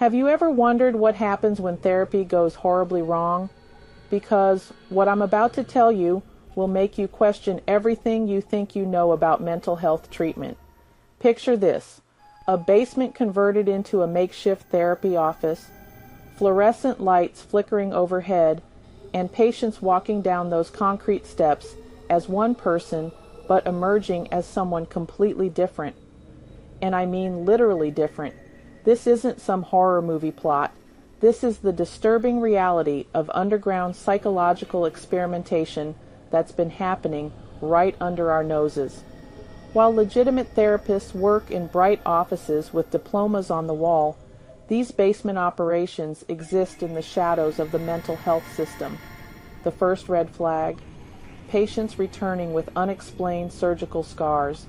Have you ever wondered what happens when therapy goes horribly wrong? Because what I'm about to tell you will make you question everything you think you know about mental health treatment. Picture this: a basement converted into a makeshift therapy office, fluorescent lights flickering overhead, and patients walking down those concrete steps as one person, but emerging as someone completely different. And I mean literally different. This isn't some horror movie plot. This is the disturbing reality of underground psychological experimentation that's been happening right under our noses. While legitimate therapists work in bright offices with diplomas on the wall, these basement operations exist in the shadows of the mental health system. The first red flag: patients returning with unexplained surgical scars,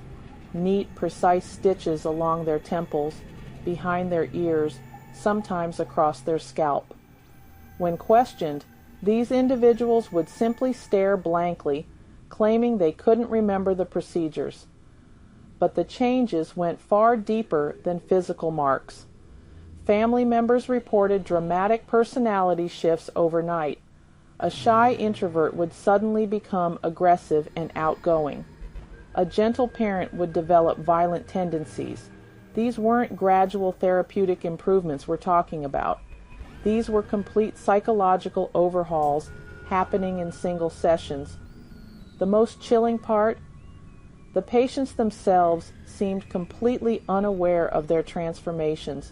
neat, precise stitches along their temples, behind their ears, sometimes across their scalp. When questioned, these individuals would simply stare blankly, claiming they couldn't remember the procedures. But the changes went far deeper than physical marks. Family members reported dramatic personality shifts overnight. A shy introvert would suddenly become aggressive and outgoing. A gentle parent would develop violent tendencies. These weren't gradual therapeutic improvements we're talking about. These were complete psychological overhauls happening in single sessions. The most chilling part: the patients themselves seemed completely unaware of their transformations.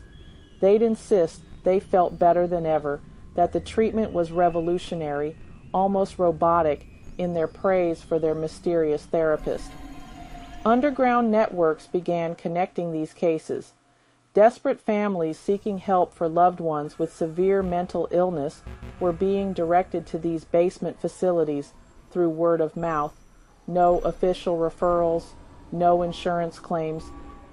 They'd insist they felt better than ever, that the treatment was revolutionary, almost robotic, in their praise for their mysterious therapist. Underground networks began connecting these cases. Desperate families seeking help for loved ones with severe mental illness were being directed to these basement facilities through word of mouth. No official referrals, no insurance claims,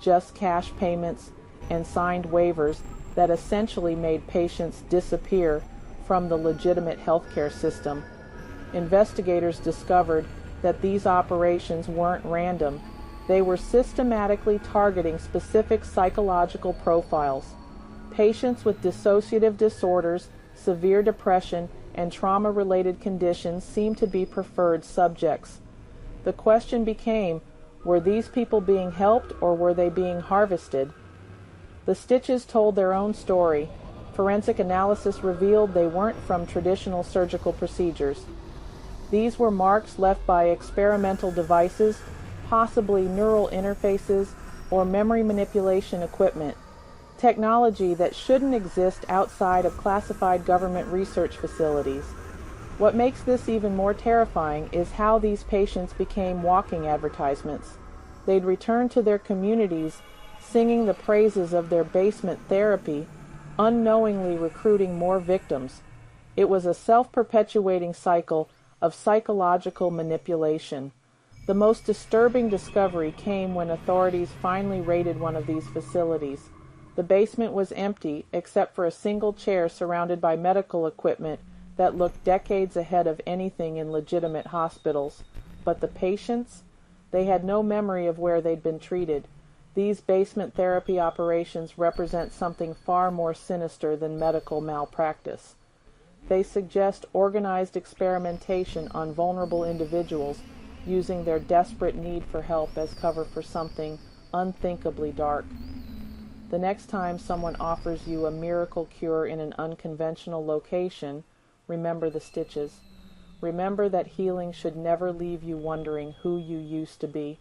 just cash payments and signed waivers that essentially made patients disappear from the legitimate healthcare system. Investigators discovered that these operations weren't random. They were systematically targeting specific psychological profiles. Patients with dissociative disorders, severe depression, and trauma-related conditions seemed to be preferred subjects. The question became, were these people being helped or were they being harvested? The stitches told their own story. Forensic analysis revealed they weren't from traditional surgical procedures. These were marks left by experimental devices, possibly neural interfaces or memory manipulation equipment, technology that shouldn't exist outside of classified government research facilities. What makes this even more terrifying is how these patients became walking advertisements. They'd return to their communities singing the praises of their basement therapy, unknowingly recruiting more victims. It was a self-perpetuating cycle of psychological manipulation. The most disturbing discovery came when authorities finally raided one of these facilities. The basement was empty except for a single chair surrounded by medical equipment that looked decades ahead of anything in legitimate hospitals. But the patients? They had no memory of where they'd been treated. These basement therapy operations represent something far more sinister than medical malpractice. They suggest organized experimentation on vulnerable individuals, using their desperate need for help as cover for something unthinkably dark. The next time someone offers you a miracle cure in an unconventional location, remember the stitches. Remember that healing should never leave you wondering who you used to be.